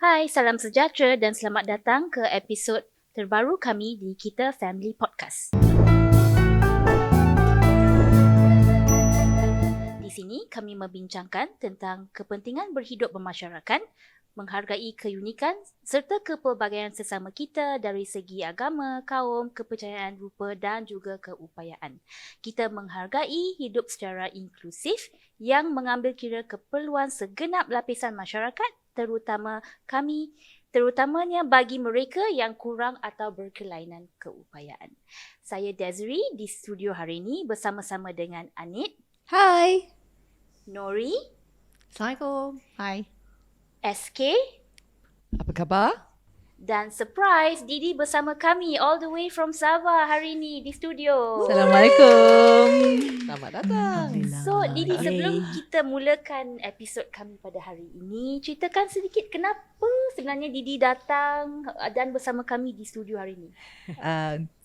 Hai, salam sejahtera dan selamat datang ke episod terbaru kami di Kita Family Podcast. Di sini kami membincangkan tentang kepentingan berhidup bermasyarakat, menghargai keunikan serta kepelbagaian sesama kita dari segi agama, kaum, kepercayaan rupa dan juga keupayaan. Kita menghargai hidup secara inklusif yang mengambil kira keperluan segenap lapisan masyarakat, terutamanya bagi mereka yang kurang atau berkelainan keupayaan. Saya Desiree di studio hari ini bersama-sama dengan Anit, Hai. Nori, Assalamualaikum. Hai. SK Apa khabar? dan surprise Didi bersama kami all the way from Sabah hari ini di studio. Assalamualaikum. Selamat datang. So Didi, sebelum kita mulakan episod kami pada hari ini, ceritakan sedikit kenapa sebenarnya Didi datang dan bersama kami di studio hari ini.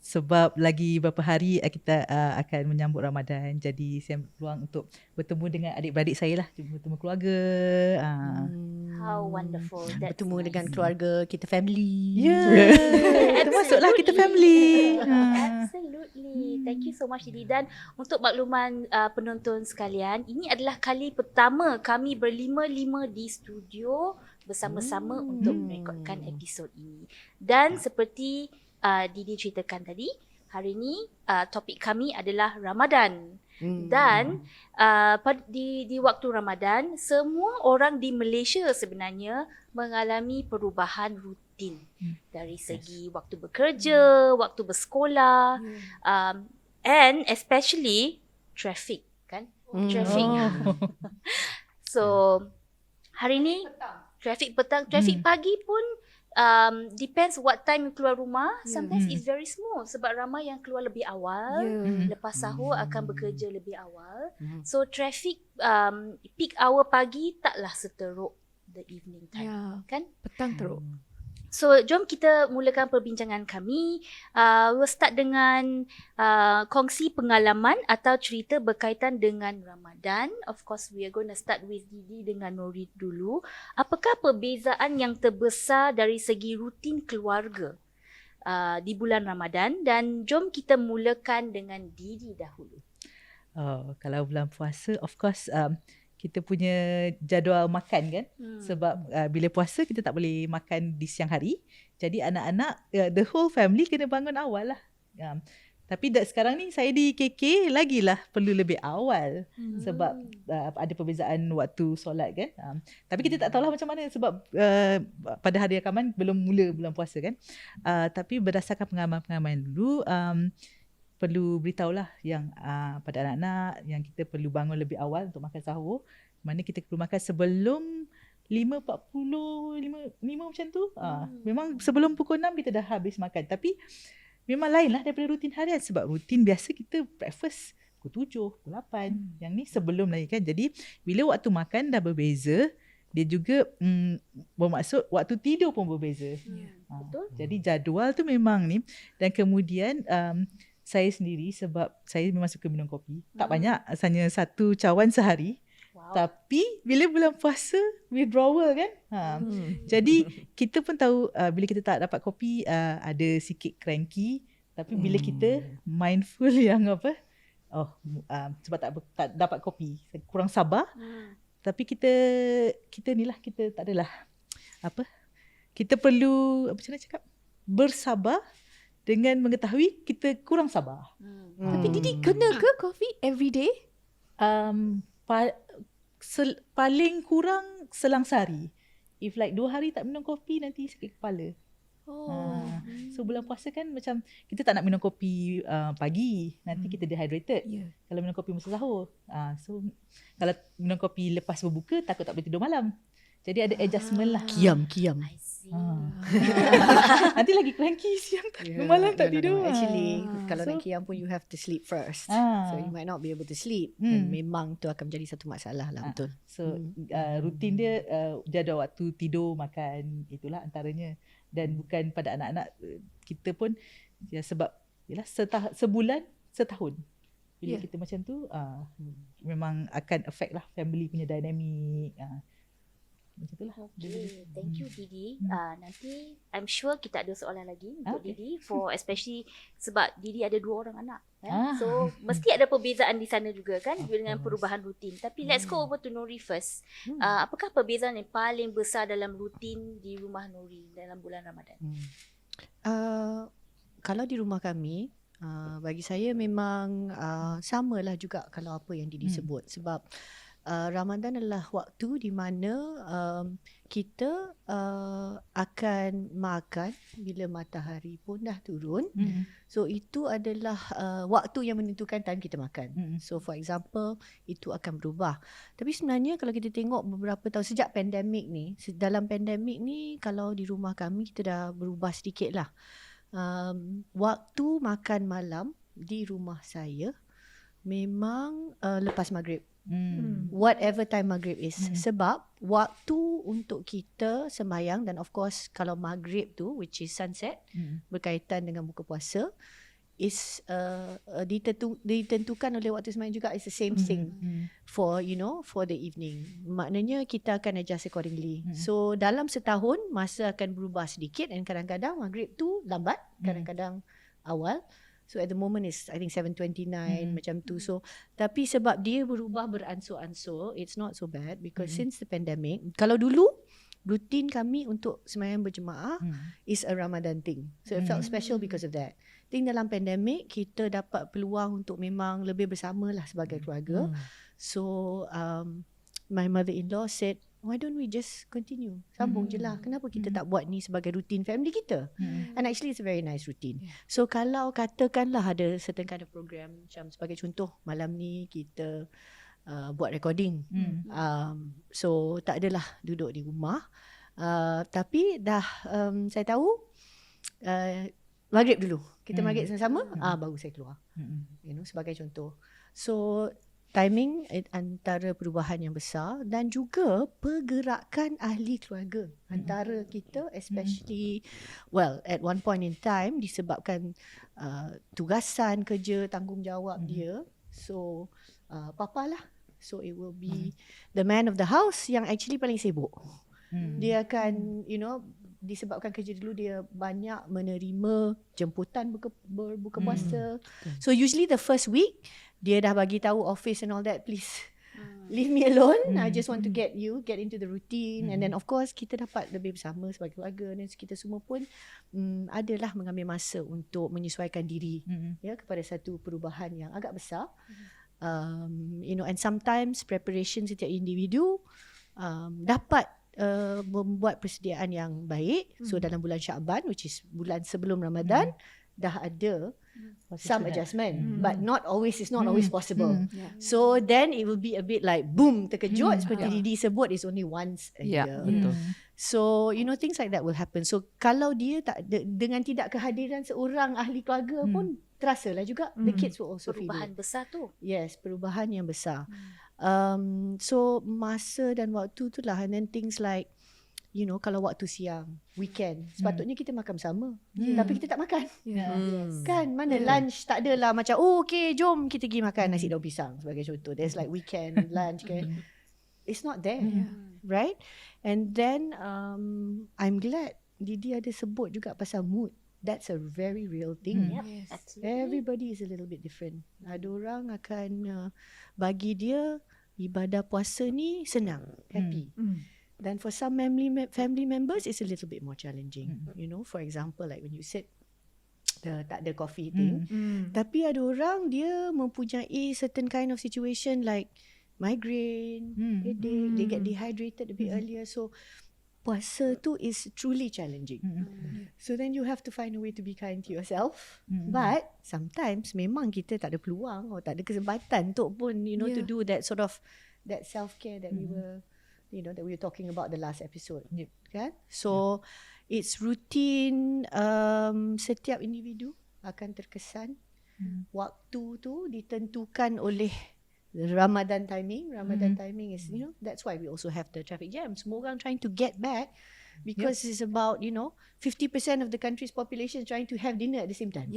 Sebab lagi beberapa hari kita akan menyambut Ramadan. Jadi saya peluang untuk bertemu dengan adik-beradik saya lah. Bertemu keluarga. How wonderful. That's Bertemu nice. dengan keluarga kita family. Termasuklah kita family. Absolutely. Thank you so much Didi. Dan untuk makluman penonton sekalian, ini adalah kali pertama kami berlima-lima di studio bersama-sama untuk merekodkan episod ini. Dan seperti Didi ceritakan tadi, hari ini topik kami adalah Ramadan. Dan di waktu Ramadan, semua orang di Malaysia sebenarnya mengalami perubahan rutin dari segi waktu bekerja, waktu bersekolah, and especially traffic, kan? Traffic. So hari ni traffic petang, traffic pagi pun depends what time you keluar rumah. Sometimes it's very smooth sebab ramai yang keluar lebih awal. Lepas sahur akan bekerja lebih awal. So traffic peak hour pagi taklah seteruk the evening time, kan? Petang teruk. So jom kita mulakan perbincangan kami. We'll start dengan kongsi pengalaman atau cerita berkaitan dengan Ramadan. Of course we are going to start with Didi dengan Nori dulu. Apakah perbezaan yang terbesar dari segi rutin keluarga di bulan Ramadan? Dan jom kita mulakan dengan Didi dahulu. Kalau bulan puasa, of course kita punya jadual makan kan. Sebab bila puasa kita tak boleh makan di siang hari. Jadi anak-anak, the whole family kena bangun awal lah. Tapi sekarang ni saya di KK lagilah perlu lebih awal. Sebab ada perbezaan waktu solat kan. Tapi kita tak tahulah macam mana sebab pada hari rakaman belum mula bulan puasa kan. Tapi berdasarkan pengalaman-pengalaman dulu, perlu beritahulah yang pada anak-anak yang kita perlu bangun lebih awal untuk makan sahur. Mana kita perlu makan sebelum 5.40, 5 macam tu. Memang sebelum pukul 6 kita dah habis makan. Tapi memang lain lah daripada rutin harian. Sebab rutin biasa kita breakfast pukul 7, pukul 8. Yang ni sebelum lagi kan. Jadi bila waktu makan dah berbeza, dia juga bermaksud waktu tidur pun berbeza. Betul. Jadi jadual tu memang ni. Dan kemudian saya sendiri sebab saya memang suka minum kopi. Tak banyak, hanya 1 cawan sehari. Wow. Tapi bila bulan puasa withdrawal kan. Jadi kita pun tahu bila kita tak dapat kopi ada sikit cranky. Tapi bila kita mindful yang sebab tak dapat kopi, kurang sabar. Tapi kita ni lah, kita tak adalah kita perlu macam mana cakap, bersabar dengan mengetahui kita kurang sabar. Tapi Didi kena ke coffee every day? Paling kurang selang sehari. If like 2 hari tak minum kopi, nanti sakit kepala. So bulan puasa kan macam kita tak nak minum kopi pagi, nanti kita dehydrated. Kalau minum kopi masa sahur. So kalau minum kopi lepas berbuka, takut tak boleh tidur malam. Jadi ada adjustment lah. Kiam. I see. Nanti lagi cranky siang malam tak tidur. Actually, kalau nak kiam pun you have to sleep first. So you might not be able to sleep. Dan memang tu akan menjadi satu masalah lah, betul. So rutin dia jadual waktu tidur, makan, itulah antaranya. Dan bukan pada anak-anak, kita pun sebab yalah, sebulan setahun. Bila kita macam tu memang akan affect lah family punya dynamic. Macam itulah. Okay, thank you Didi. Nanti I'm sure kita ada soalan lagi untuk Didi, for especially sebab Didi ada 2 orang anak. So mesti ada perbezaan di sana juga kan dengan perubahan rutin. Tapi let's go over to Nori first. Apakah perbezaan yang paling besar dalam rutin di rumah Nori dalam bulan Ramadan? Kalau di rumah kami, bagi saya memang samalah juga kalau apa yang Didi sebut. Sebab Ramadan adalah waktu di mana kita akan makan bila matahari pun dah turun. So itu adalah waktu yang menentukan time kita makan. So for example, itu akan berubah. Tapi sebenarnya kalau kita tengok beberapa tahun sejak pandemik ni, dalam pandemik ni kalau di rumah kami kita dah berubah sedikit lah. Waktu makan malam di rumah saya memang lepas maghrib. Whatever time maghrib is. Sebab waktu untuk kita sembahyang, dan of course kalau maghrib tu, which is sunset, berkaitan dengan buka puasa, is ditentukan oleh waktu sembahyang juga. Is the same thing for for the evening. Maknanya kita akan adjust accordingly. So dalam setahun masa akan berubah sedikit, dan kadang-kadang maghrib tu lambat, kadang-kadang awal. So at the moment is I think 7:29 macam tu. So tapi sebab dia berubah beransur-ansur, it's not so bad because since the pandemic, kalau dulu rutin kami untuk sembahyang berjemaah is a Ramadan thing. So it felt special because of that. I think dalam pandemic kita dapat peluang untuk memang lebih bersama lah sebagai keluarga. So my mother-in-law said, why don't we just continue? Sambung je lah. Kenapa kita tak buat ni sebagai rutin family kita? And actually it's a very nice routine. So kalau katakanlah ada certain kind of program, macam sebagai contoh malam ni kita buat recording. So tak adalah duduk di rumah. Tapi dah saya tahu maghrib dulu. Kita maghrib sama-sama, baru saya keluar. Sebagai contoh. So timing antara perubahan yang besar, dan juga pergerakan ahli keluarga antara kita, especially at one point in time disebabkan tugasan kerja, tanggungjawab dia. So papa lah. So it will be the man of the house yang actually paling sibuk. Dia akan disebabkan kerja dulu, dia banyak menerima jemputan berbuka puasa. So usually the first week dia dah bagi tahu office and all that, please leave me alone. I just want to get into the routine. And then of course kita dapat lebih bersama sebagai keluarga, dan kita semua pun adalah mengambil masa untuk menyesuaikan diri kepada satu perubahan yang agak besar. And sometimes preparation setiap individu dapat membuat persediaan yang baik. So dalam bulan Syaban, which is bulan sebelum Ramadan, dah ada some adjustment, but not always. It's not always possible. So then it will be a bit like boom, terkejut seperti Didi sebut, is only once a year. So things like that will happen. So kalau dia tak dengan tidak kehadiran seorang ahli keluarga pun terasalah juga the kids will also feel it. Perubahan besar tu. Yes, perubahan yang besar. So masa dan waktu tu lah. And then things like kalau waktu siang, weekend, sepatutnya kita makan bersama. Tapi kita tak makan. Kan? Mana lunch tak adalah macam, okay, jom kita pergi makan nasi daun pisang sebagai contoh. There's like weekend lunch kan. It's not there. Right? And then I'm glad Didi ada sebut juga pasal mood. That's a very real thing. Everybody is a little bit different. Ada orang akan bagi dia ibadah puasa ni senang, happy. Then for some family members, it's a little bit more challenging. For example, like when you said tak ada coffee thing. Tapi ada orang dia mempunyai certain kind of situation like migraine, headache, they get dehydrated a bit earlier. So puasa tu is truly challenging. So then you have to find a way to be kind to yourself. But sometimes memang kita tak ada peluang atau tak ada kesempatan untuk pun to do that sort of that self-care that we were that we were talking about the last episode. Kan? So it's routine. Setiap individu akan terkesan. Waktu tu ditentukan oleh Ramadan timing. Ramadan timing is, that's why we also have the traffic jam. Semua orang trying to get back because it's about, 50% of the country's population trying to have dinner at the same time.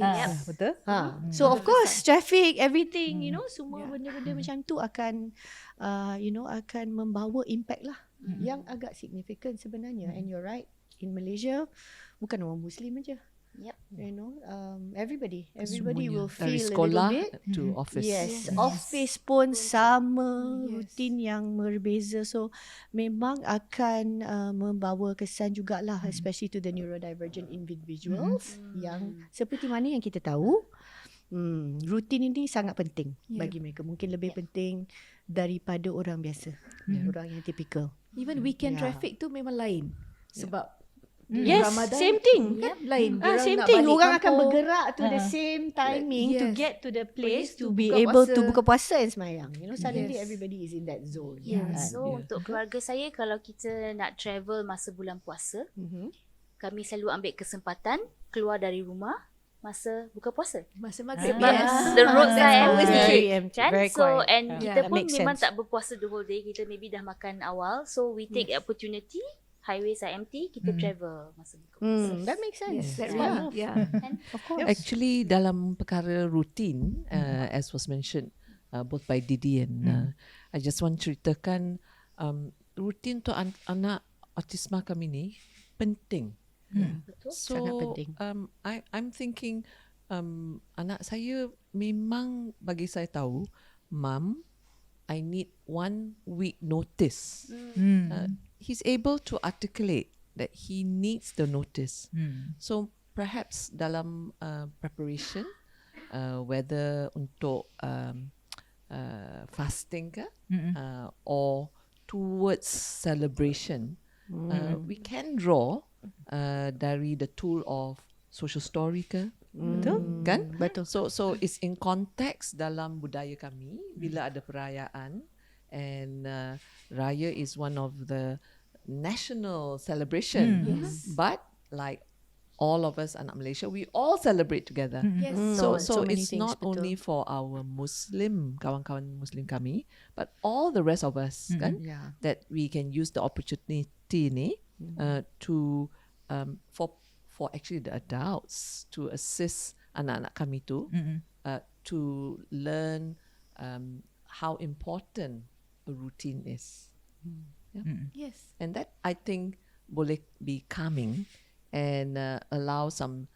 Betul. So of course traffic, everything, semua benda-benda macam tu akan, akan membawa impact lah yang agak significant sebenarnya. And you're right, in Malaysia bukan orang Muslim aja. Yep. You know, everybody Semuanya. will Dari feel a sekolah little bit. to office. Yes, Yes. office pun sama, Yes. rutin yang berbeza. So memang akan membawa kesan jugalah, especially to the neurodivergent individuals yang seperti mana yang kita tahu, rutin ini sangat penting bagi mereka. Mungkin lebih penting daripada orang biasa, orang yang typical. Even weekend Yeah. traffic tu memang lain. Sebab Yes, Ramadan same thing. kan lain. Diorang Same nak thing. balik Orang akan kampung. bergerak to the same timing to Yes. get to the place to to be buka able puasa. to buka puasa and sembahyang. You know, suddenly Yes. everybody is in that zone. Yeah. kan? So untuk keluarga saya, kalau kita nak travel masa bulan puasa, kami selalu ambil kesempatan keluar dari rumah masa buka puasa. Masa maghrib. Sebab the roads That's are always the empty. trick. empty, Kan? very So quiet. and Yeah, kita that pun makes memang sense. tak berpuasa the whole day. Kita maybe dah makan awal. So we take the opportunity, highways are empty, kita travel masa buka puasa. That makes sense. Yes, that's Yeah. right. Yeah. Of course. Actually, dalam perkara rutin, as was mentioned both by Didi and I just want ceritakan rutin tu anak autisma kami ni penting. Betul? So Sangat penting. I'm thinking anak saya memang bagi saya tahu, Mum, I need 1 week notice. He's able to articulate that he needs the notice. So perhaps dalam preparation, whether untuk fasting ke, or towards celebration, we can draw dari the tool of social story ke, betul kan? Betul. So it's in context dalam budaya kami bila ada perayaan, and raya is one of the national celebration. But like all of us anak Malaysia, we all celebrate together. Yes. So So many it's things, not betul. only for our Muslim kawan-kawan Muslim kami, but all the rest of us kan, Yeah. that we can use the opportunity ni to for actually the adults to assist anak-anak kami tu to learn how important a routine is. Yes. And that I think boleh be calming and allow some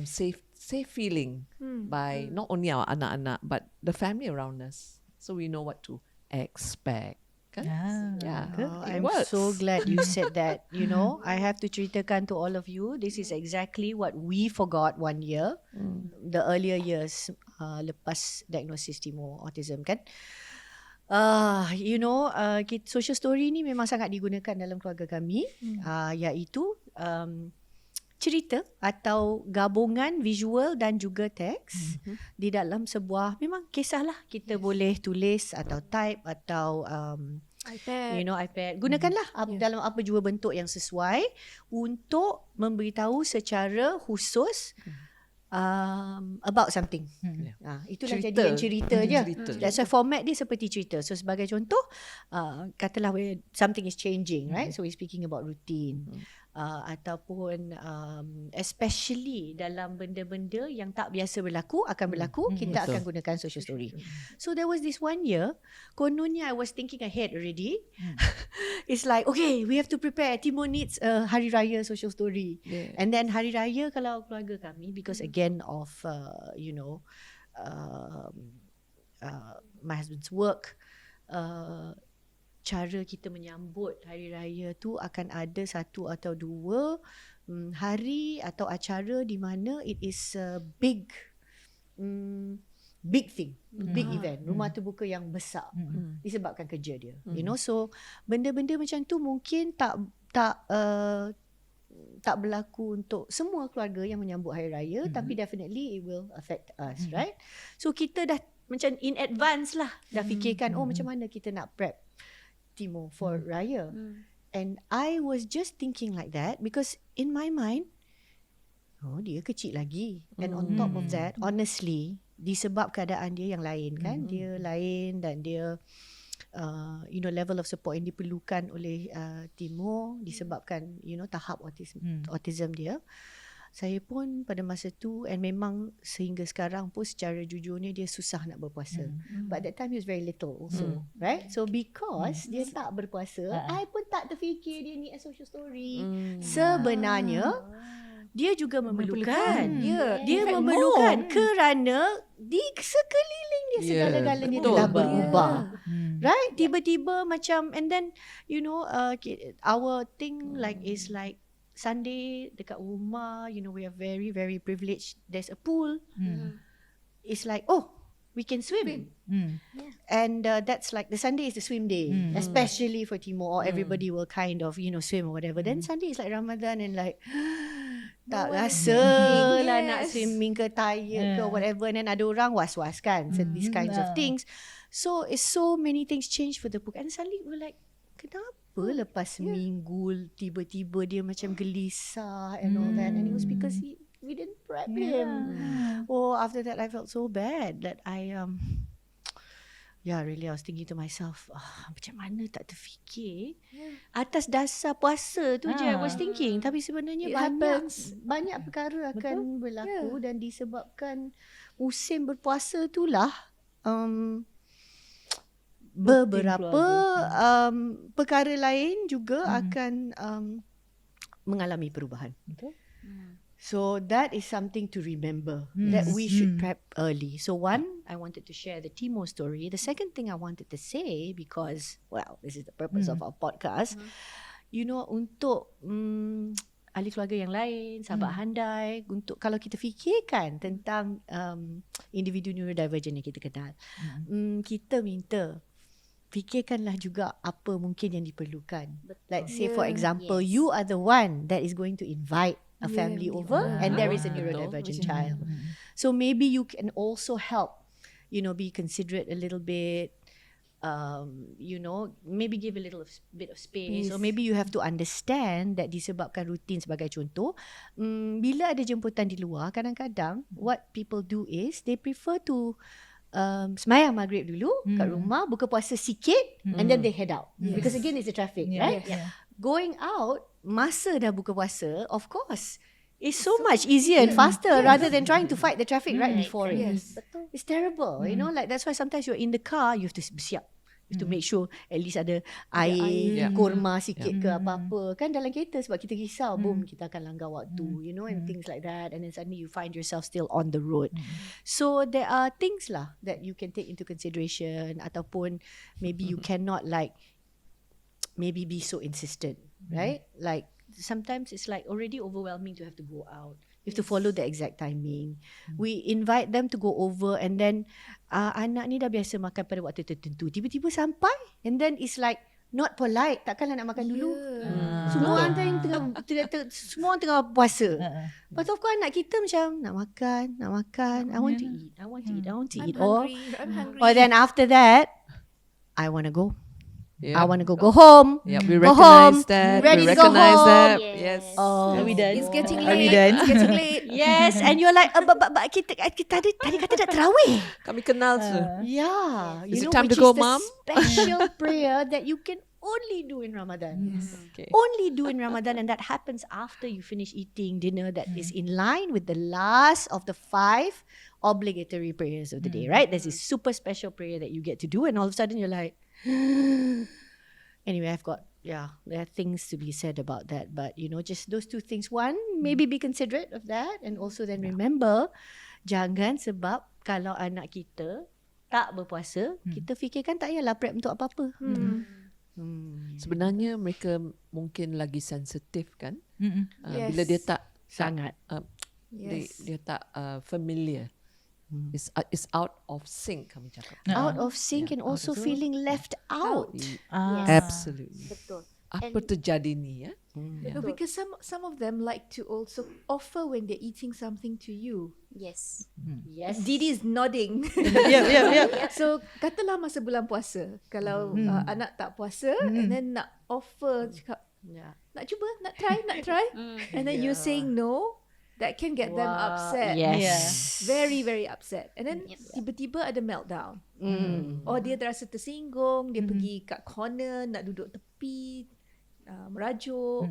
safe feeling by not only our anak-anak but the family around us, so we know what to expect. Kan? Yeah, Oh, it I'm works. so glad you said that. You know, I have to ceritakan to all of you, this is exactly what we forgot one year, the earlier years, lepas diagnosis Timur autism kan. You know, social story ni memang sangat digunakan dalam keluarga kami, iaitu cerita atau gabungan visual dan juga teks di dalam sebuah, memang kisah lah. Kita boleh tulis atau type atau iPad. you know, iPad. Gunakanlah dalam apa jua bentuk yang sesuai untuk memberitahu secara khusus about something. Itulah Cerita. jadi yang cerita je. Cerita. That's why format dia seperti cerita. So sebagai contoh, katalah where something is changing, right? So we're speaking about routine. Ataupun especially dalam benda-benda yang tak biasa berlaku akan berlaku, kita akan gunakan social story. So there was this one year, kononnya I was thinking ahead already. It's like, okay, we have to prepare. Timur needs a Hari Raya social story. Yeah. And then Hari Raya kalau keluarga kami, because again of you know, my husband's work, cara kita menyambut Hari Raya tu akan ada 1 atau 2 hari atau acara di mana it is a big thing, big event, rumah terbuka yang besar disebabkan kerja dia. You know, so benda-benda macam tu mungkin tak berlaku untuk semua keluarga yang menyambut Hari Raya, tapi definitely it will affect us, right? So kita dah macam in advance lah dah fikirkan, oh macam mana kita nak prep Timur for Raya. And I was just thinking like that because in my mind, oh dia kecil lagi. And on top of that, honestly, disebab keadaan dia yang lain kan, dia lain dan dia you know, level of support yang diperlukan oleh Timur disebabkan you know tahap autism dia. saya pun pada masa tu, and memang sehingga sekarang pun secara jujurnya dia susah nak berpuasa. But that time he was very little also, right? So because dia tak berpuasa, I pun tak terfikir dia ni a social story. Sebenarnya dia juga memerlukan. Dia memerlukan kerana di sekeliling dia segala-galanya telah berubah. Right? Tiba-tiba macam, and then you know our thing like is like Sunday dekat rumah, you know, we are very very privileged. There's a pool. It's like, oh, we can swim. And that's like the Sunday is the swim day, especially for Timor. Everybody will kind of, you know, swim or whatever. Then Sunday is like Ramadan and like tak rasa lah nak swimming ke tired ke whatever. And then ada orang was-was kan. So these kinds of things. So it's so many things change for the book. And suddenly we're like, kenapa lepas seminggu tiba-tiba dia macam gelisah and all that. And it was because we didn't prep him. Oh, after that I felt so bad that really I was thinking to myself, macam mana tak terfikir atas dasar puasa tu je I was thinking. Tapi sebenarnya banyak perkara akan berlaku dan disebabkan musim berpuasa itulah beberapa perkara lain juga akan mengalami perubahan. So that is something to remember, that we should prep early. So one, I wanted to share the Timor story. The second thing I wanted to say, because, well, this is the purpose of our podcast, you know, untuk ahli keluarga yang lain, sahabat handai, untuk kalau kita fikirkan tentang individu neurodivergent yang kita kenal, kita minta fikirkanlah juga apa mungkin yang diperlukan. Like say for example, you are the one that is going to invite a family over and there is a neurodivergent child. So maybe you can also help, you know, be considerate a little bit, you know, maybe give a little bit of space, or maybe you have to understand that disebabkan rutin sebagai contoh, bila ada jemputan di luar, kadang-kadang what people do is they prefer to semayang maghrib dulu kat rumah, buka puasa sikit and then they head out because again it's the traffic, right? Going out masa dah buka puasa, of course it's so much easier and faster rather than trying to fight the traffic right before it. It's terrible, you know, like that's why sometimes you're in the car, you have to bersiap. You have to make sure at least ada air, kurma sikit ke apa-apa. Kan dalam kereta sebab kita risau, boom, kita akan langgar waktu, you know, and things like that. And then suddenly you find yourself still on the road. So there are things lah that you can take into consideration, ataupun maybe you cannot like maybe be so insistent, right? Like sometimes it's like already overwhelming to have to go out. You have to follow the exact timing. We invite them to go over and then anak ni dah biasa makan pada waktu tertentu. Tiba-tiba sampai and then it's like not polite. Takkanlah nak makan dulu. Semua orang semua orang tengah puasa. Lepas tu of course anak kita macam nak makan. I want to eat. I'm hungry. Or then after that, I want to go. I want to go home. We go recognize home, that. ready We to go recognize home. that. Yes. Oh. Are we done? It's getting Are we late. done? It's getting late. Yes, and you're like, but kita tadi kata nak terawih. Kami kenal tu. Yeah, Is you it know, time which to go, is the Mom? special prayer that you can only do in Ramadan. Okay. Only do in Ramadan, and that happens after you finish eating dinner. That is in line with the last of the 5 obligatory prayers of the day, right? There's this super special prayer that you get to do, and all of a sudden you're like, anyway, there are things to be said about that. But, you know, just those two things. One, maybe be considerate of that. And also then remember, jangan sebab kalau anak kita tak berpuasa, kita fikirkan tak payahlah prep untuk apa-apa. Sebenarnya mereka mungkin lagi sensitif kan? Bila dia tak Sangat. dia tak familiar. It's out of sync kami cakap. Out of sync and also feeling left out. Absolutely. Betul. Apa terjadi ni ya? No, because some of them like to also offer when they're eating something to you. Yes. Yes. Didi is nodding. Yeah. So katalah masa bulan puasa, kalau anak tak puasa and then nak offer, cakap, nak cuba, nak try, and then you saying no, that can get them upset. Yes. Very, very upset. And then tiba-tiba ada meltdown. Or dia terasa tersinggung, dia pergi kat corner, nak duduk tepi, merajuk.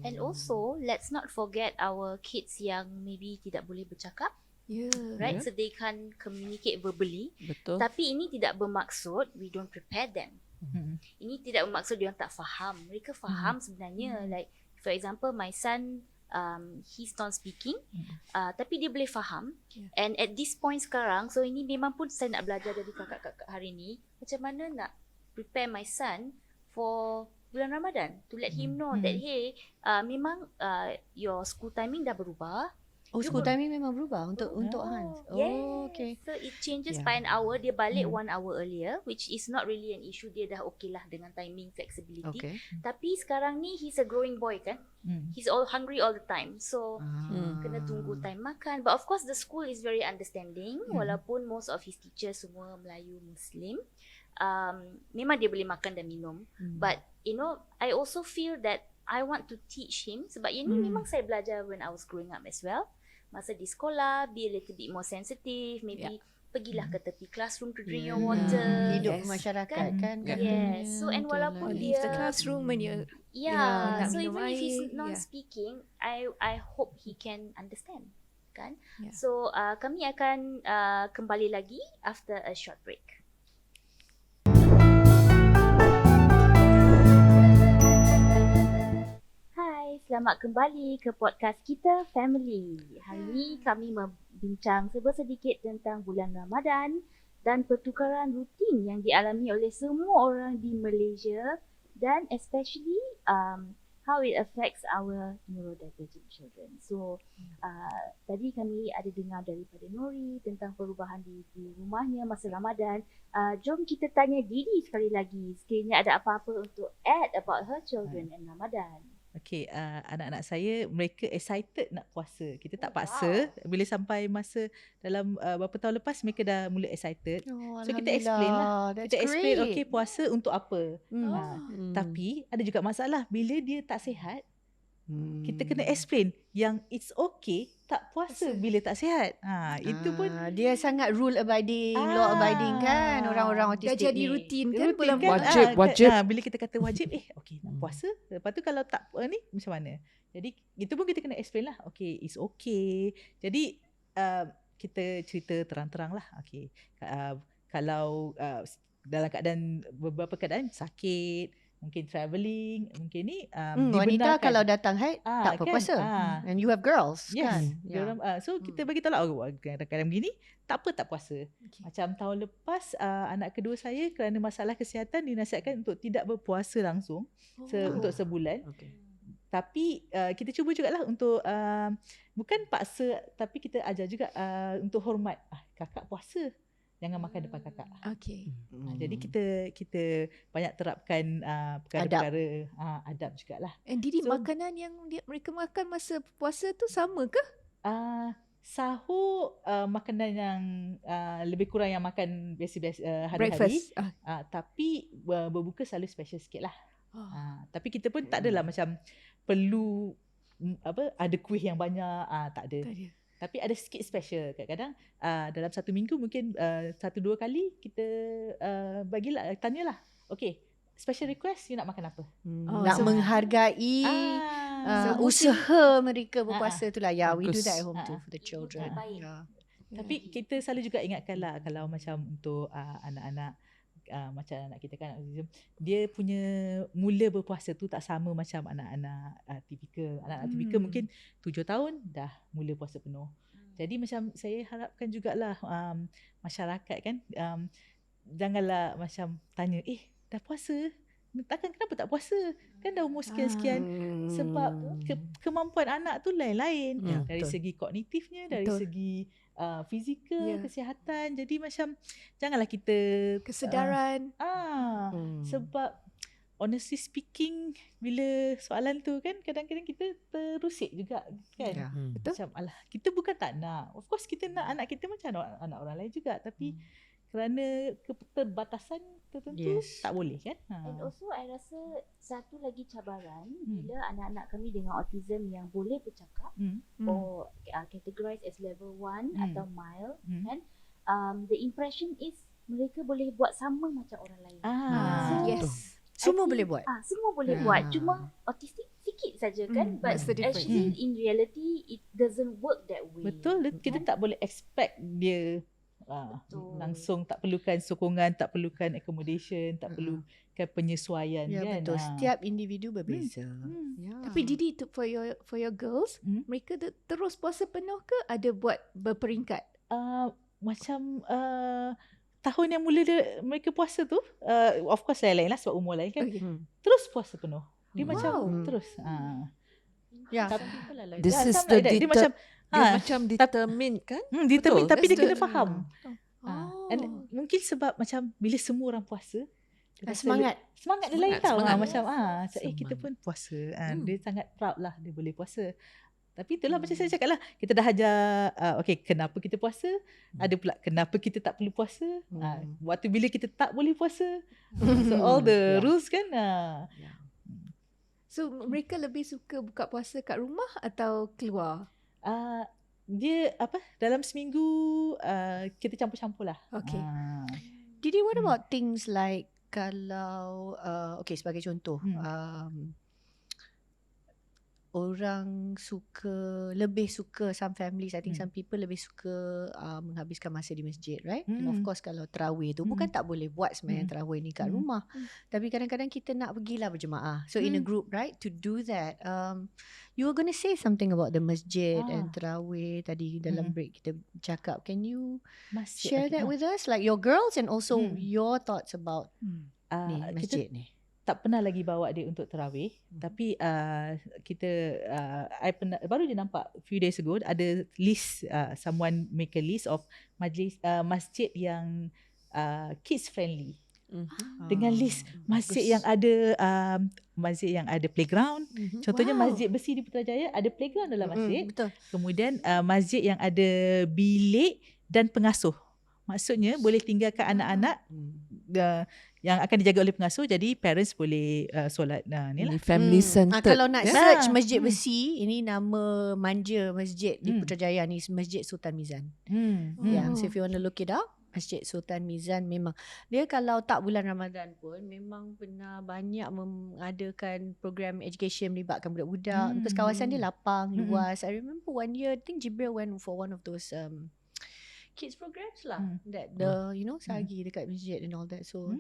And also, let's not forget our kids yang maybe tidak boleh bercakap, right? So they can't communicate verbally. Betul. Tapi ini tidak bermaksud we don't prepare them. Ini tidak bermaksud dia orang tak faham. Mereka faham sebenarnya. Like for example, my son, he's non-speaking, tapi dia boleh faham. And at this point sekarang, so ini memang pun saya nak belajar dari kakak-kakak hari ni, macam mana nak prepare my son for bulan Ramadan, to let him know that hey, memang your school timing dah berubah. School timing memang berubah untuk Hans. Okay. So it changes by an hour. Dia balik 1 hour earlier, which is not really an issue. Dia dah okay lah dengan timing flexibility. Okay. Tapi sekarang ni he's a growing boy kan. He's all hungry all the time. So kena tunggu time makan. But of course the school is very understanding. Walaupun most of his teachers semua Melayu Muslim. Memang dia boleh makan dan minum. But you know, I also feel that I want to teach him. Sebab ini memang saya belajar when I was growing up as well. Masa di sekolah, be a little bit more sensitive. Maybe pergilah ke tepi classroom to drink your water. Hidup masyarakat kan. Yes. So and walaupun dia the classroom when you so minum even if he's air, non-speaking, I hope he can understand kan. Yeah. So kami akan kembali lagi after a short break. Selamat kembali ke podcast kita Family. Hari ini kami membincang sedikit tentang bulan Ramadan dan pertukaran rutin yang dialami oleh semua orang di Malaysia dan especially how it affects our neurodivergent children. So tadi kami ada dengar daripada Nori tentang perubahan di rumahnya masa Ramadan. Jom kita tanya Didi sekali lagi. Sekiranya ada apa-apa untuk add about her children and Ramadan. Okay, anak-anak saya, mereka excited nak puasa. Kita tak paksa. Bila sampai masa dalam beberapa tahun lepas, mereka dah mula excited. So kita explain lah. Kita explain, okay, puasa untuk apa. Tapi ada juga masalah. Bila dia tak sihat, kita kena explain yang it's okay tak puasa bila tak sihat. Itu pun dia sangat rule abiding, law abiding kan, orang-orang autistik dah jadi ni. rutin kan bulan Wajib. Bila kita kata wajib, okay nak puasa. Lepas tu kalau tak ni macam mana? Jadi itu pun kita kena explain lah. Okay, it's okay. Jadi kita cerita terang-terang lah. Okay, kalau dalam keadaan beberapa keadaan sakit, mungkin travelling, mungkin ni wanita kalau datang haid tak berpuasa. And you have girls kan. So kita bagi tahu lah kadang-kadang begini tak apa tak puasa. Macam tahun lepas anak kedua saya kerana masalah kesihatan dinasihatkan untuk tidak berpuasa langsung untuk sebulan. Tapi kita cuba jugalah untuk bukan paksa, tapi kita ajar juga untuk hormat. Kakak puasa, jangan makan depan kakak. Jadi kita banyak terapkan perkara-perkara adab jugalah. And Didi, makanan yang mereka makan masa puasa tu sama ke? Sahur makanan yang lebih kurang yang makan biasa-biasa hari-hari. Tapi berbuka selalu special sikit lah. Tapi kita pun tak adalah macam perlu ada kuih yang banyak, tak ada. Tapi ada sikit special. Kadang-kadang dalam satu minggu mungkin 1-2 kali kita bagilah, tanyalah. Okay, special request you nak makan apa? Nak menghargai usaha mereka berpuasa tu lah. We do that at home too for the children. Tapi kita selalu juga ingatkan lah, kalau macam untuk anak-anak macam anak kita kan, dia punya mula berpuasa tu tak sama macam anak-anak tipikal. Anak-anak tipikal mungkin 7 tahun dah mula puasa penuh. Jadi macam saya harapkan jugalah masyarakat kan, janganlah macam tanya, dah puasa? Kenapa tak puasa? Kan dah umur sekian-sekian. Sebab kemampuan anak tu lain-lain. Dari segi kognitifnya, dari segi fizikal, kesihatan. Jadi macam janganlah kita kesedaran. Sebab honestly speaking, bila soalan tu kan kadang-kadang kita terusik juga kan. Betul. Macam alah, kita bukan tak nak. Of course kita nak anak kita macam anak orang lain juga, tapi kerana keterbatasan tertentu tak boleh kan. And also I rasa satu lagi cabaran bila anak-anak kami dengan autism yang boleh bercakap or categorized as level 1 atau mild kan, the impression is mereka boleh buat sama macam orang lain. Yes. Semua boleh buat. Semua boleh buat. Cuma autistik sikit sedikit saja kan, but What's the difference? actually in reality it doesn't work that way. Betul, kita tak boleh expect dia langsung, tak perlukan sokongan, tak perlukan accommodation, tak perlukan penyesuaian Ya, kan. betul. Setiap individu berbeza. Ya. Tapi Didi, for your girls, mereka terus puasa penuh ke ada buat berperingkat? Macam tahun yang mula mereka puasa tu, of course lain-lain lah sebab umur lain kan. Okay. Terus puasa penuh. Dia Wow. macam terus. Ya, Tapi This is some the like that. Dia macam dia macam determined kan? determined, Betul. tapi dia That's kena the- faham. Oh. And mungkin sebab macam bila semua orang puasa, dia rasa semangat. Semangat dia lain tau. Semangat. Macam kita pun puasa. Dia sangat proud lah dia boleh puasa. Tapi itulah macam saya cakap lah, kita dah ajar okay, kenapa kita puasa, ada pula kenapa kita tak perlu puasa, waktu bila kita tak boleh puasa. So all the rules kan. So mereka lebih suka buka puasa kat rumah atau keluar? Dia dalam seminggu kita campur-campur lah. Okay. Didi, what about things like kalau okay, sebagai contoh, orang lebih suka, some families, I think some people lebih suka menghabiskan masa di masjid, right? And of course kalau tarawih tu bukan tak boleh buat sembahyang tarawih ni kat rumah. Tapi kadang-kadang kita nak pergilah berjemaah. So in a group, right? To do that, you were going to say something about the masjid and tarawih tadi dalam break kita cakap. Can you share that with us? Like your girls and also your thoughts about ni, masjid ni. Tak pernah lagi bawa dia untuk tarawih, tapi kita I pernah baru je nampak few days ago ada list, someone make a list of masjid yang kids friendly. Dengan list masjid yang ada playground. Contohnya Masjid Besi di Putrajaya ada playground dalam masjid. Betul. Kemudian masjid yang ada bilik dan pengasuh. Maksudnya boleh tinggalkan anak-anak yang akan dijaga oleh pengasuh, jadi parents boleh solat ni lah. Ini family centered. Kalau nak search Masjid Besi, ini nama manja masjid di Putrajaya ni, Masjid Sultan Mizan. So if you want to look it up, Masjid Sultan Mizan memang dia kalau tak bulan Ramadan pun memang pernah banyak mengadakan program education melibatkan budak-budak, because kawasan dia lapang, luas. I remember one year I think Jibril went for one of those kids programs lah, that the sagi dekat masjid and all that. So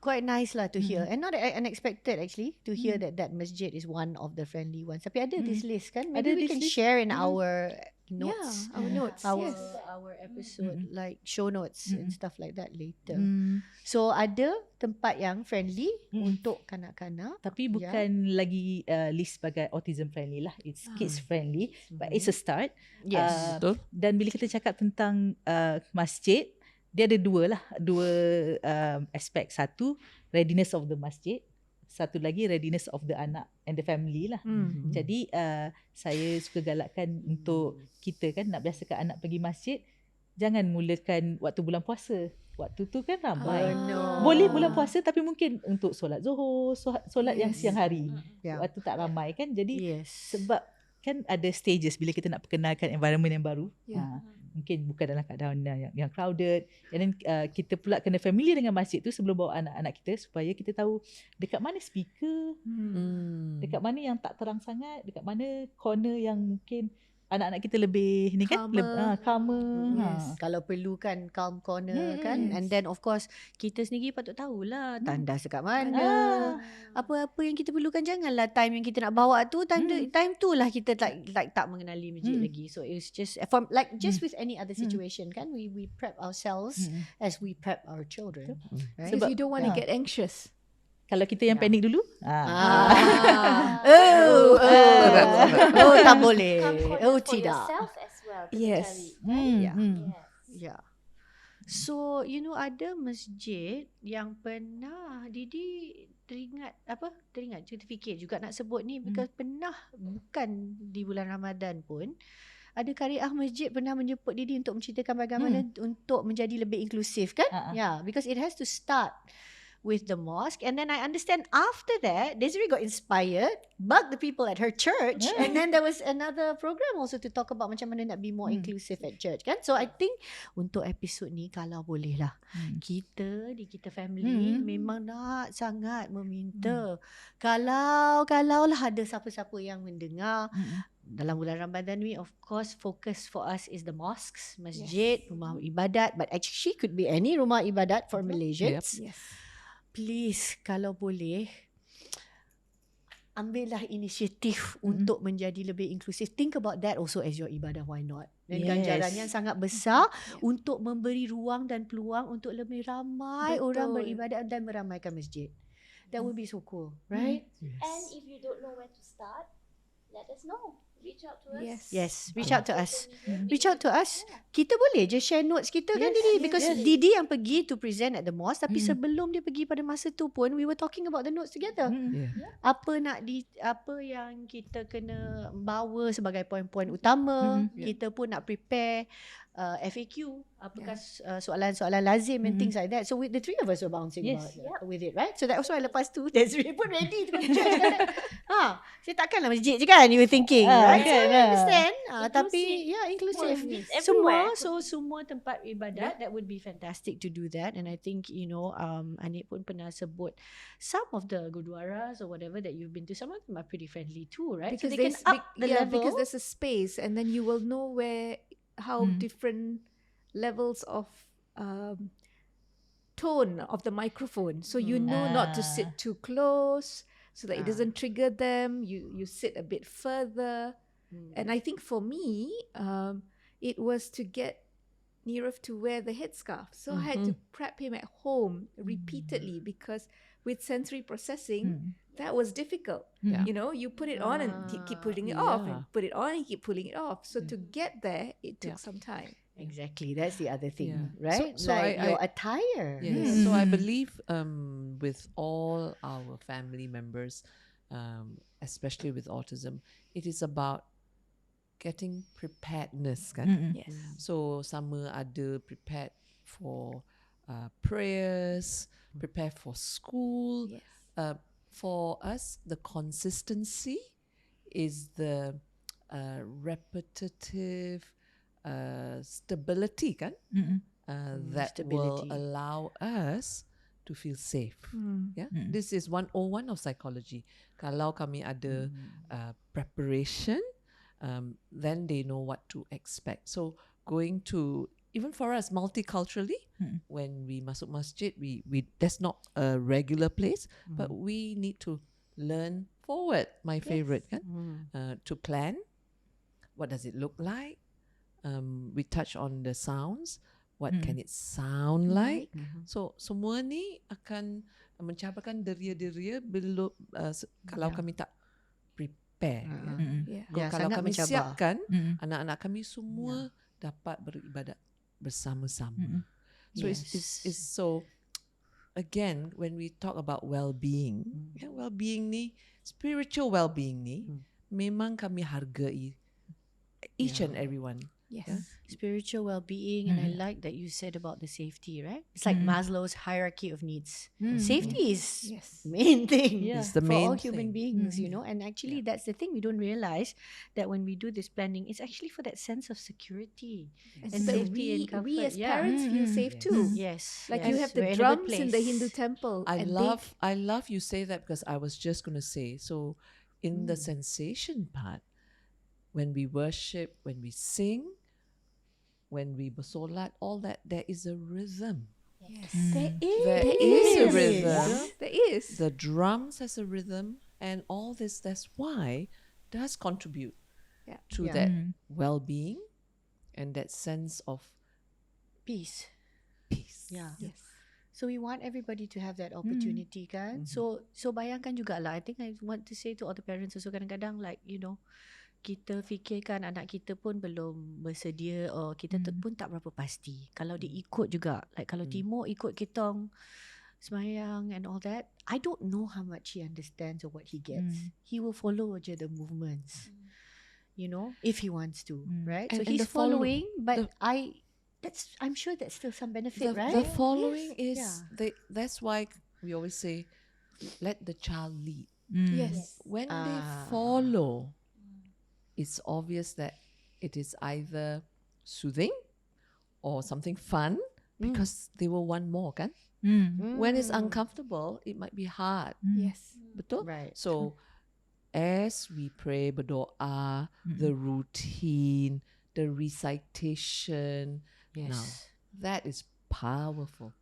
quite nice lah to hear, and not unexpected actually to hear that masjid is one of the friendly ones. Tapi ada this list kan, maybe we can share in our notes, Our notes. our episode, like show notes and stuff like that later. So ada tempat yang friendly untuk kanak-kanak, tapi bukan lagi list sebagai autism friendly lah. It's kids friendly, but it's a start. Yes. Betul. Dan bila kita cakap tentang masjid, dia ada dua aspek. Satu, readiness of the masjid. Satu lagi, readiness of the anak and the family lah. Jadi saya suka galakkan untuk kita kan nak biasakan anak pergi masjid, jangan mulakan waktu bulan puasa. Waktu tu kan ramai. Boleh bulan puasa, tapi mungkin untuk solat zuhur, solat yang siang hari. Waktu tak ramai kan. Jadi sebab kan ada stages bila kita nak perkenalkan environment yang baru. Mungkin bukan dalam keadaan yang crowded. And then kita pula kena familiar dengan masjid tu sebelum bawa anak-anak kita, supaya kita tahu dekat mana speaker, dekat mana yang tak terang sangat, dekat mana corner yang mungkin anak-anak kita lebih ni kan, calmer. Kalau perlu kan calm corner kan. And then of course kita sendiri patut tahulah tandas dekat mana. Apa-apa yang kita perlukan, janganlah time yang kita nak bawa tu time tu lah kita like tak mengenali masjid lagi. So it's just just with any other situation kan, we prep ourselves as we prep our children. Right? Because you don't want to get anxious. Kalau kita yang panik dulu, tak boleh. For Tidak. yourself as well. Yes. Yeah. So ada masjid yang pernah Didi teringat kita fikir juga nak sebut ni, because pernah bukan di bulan Ramadan pun ada kariah masjid pernah menjemput Didi untuk menceritakan bagaimana untuk menjadi lebih inklusif kan. Because it has to start with the mosque. And then I understand after that, Desiree got inspired, bugged the people at her church. And then there was another program also to talk about macam mana nak be more inclusive at church kan. So I think untuk episod ni kalau boleh lah, kita di kita family memang nak sangat meminta kalau lah ada siapa-siapa yang mendengar dalam bulan Ramadan ni, of course focus for us is the mosques, masjid, rumah ibadat, but actually could be any rumah ibadat for Malaysians. Yes. Please kalau boleh ambillah inisiatif untuk menjadi lebih inklusif. Think about that also as your ibadah, why not? Dan ganjarannya sangat besar untuk memberi ruang dan peluang untuk lebih ramai orang beribadat dan meramaikan masjid. That would be so cool, right? And if you don't know where to start, let us know. Reach out to us. Yes, reach out to us. Reach out to us. Kita boleh je share notes kita kan Didi, because Didi yang pergi to present at the mosque, tapi sebelum dia pergi pada masa tu pun we were talking about the notes together. Apa yang kita kena bawa sebagai poin-poin utama, kita pun nak prepare FAQ, apakah soalan-soalan lazim and things like that. So the three of us were bouncing about with it, right? So that was why lepas tu Desiree pun ready to go to church. Saya takkanlah masjid je kan, you were thinking, right? So I understand. Tapi inclusive. Semua tempat ibadat, that would be fantastic to do that. And I think, Anit pun pernah sebut some of the gurdwaras or whatever that you've been to, some of them are pretty friendly too, right? Because so they can up the level. Because there's a space, and then you will know how different levels of tone of the microphone. So you know not to sit too close so that it doesn't trigger them. You sit a bit further. And I think for me, it was to get Nirav to wear the headscarf. So I had to prep him at home repeatedly because with sensory processing, that was difficult. You put it on and he keep putting it off, and put it on and keep pulling it off. So to get there, it took some time. Exactly, that's the other thing, right? So like I your attire. Yes. So I believe with all our family members, especially with autism, it is about getting preparedness kan? Yes. So sama ada prepared for prayers, prepare for school. Yes. For us, the consistency is the repetitive stability kan? That will Stability. allow us to feel safe. This is 101 of psychology. Kalau kami ada preparation, then they know what to expect. So going to, even for us multiculturally, when we masuk masjid, we that's not a regular place, but we need to learn forward. My favorite kan? To plan. What does it look like? We touch on the sounds. What can it sound like? So semua ni akan mencabarkan deria-deria belum kalau kami tak prepare. Kalau sangat kami mencabar. siapkan, anak-anak kami semua dapat beribadat bersama-sama. So it's so, again, when we talk about well-being, well-being ni, spiritual well-being ni, memang kami hargai each and everyone. Yes. Spiritual well-being, and I like that you said about the safety, right? It's like Maslow's hierarchy of needs. Safety is main thing It's the for main all human thing. beings, and actually that's the thing we don't realize, that when we do this planning, it's actually for that sense of security and so safety and comfort. we as parents feel safe too. Yes, Like yes. you have the We're in a good drums in the place. Hindu temple. I and love you say that, because I was just going to say, so in the sensation part, when we worship, when we sing, when we bersolat, all that, there is a rhythm. Yes. There There is a is. rhythm. There is. The drums has a rhythm, and all this, that's why does contribute to that well-being and that sense of Peace. peace. Yeah. Yes. So we want everybody to have that opportunity kan. So bayangkan jugalah, I think I want to say to all the parents also, kadang-kadang like, kita fikirkan anak kita pun belum bersedia, or kita pun tak berapa pasti. Kalau dia ikut juga, like kalau Timur ikut kitong semayang and all that, I don't know how much he understands or what he gets. He will follow je the movements, if he wants to, right? So And he's the follow- following, but I'm sure that's still some benefit, right? The following is that's why we always say, let the child lead. Yes. When they follow, it's obvious that it is either soothing or something fun because they will want more, kan? When it's uncomfortable, it might be hard. Yes. Betul? Right. So as we pray, berdoa, the routine, the recitation, now that is powerful.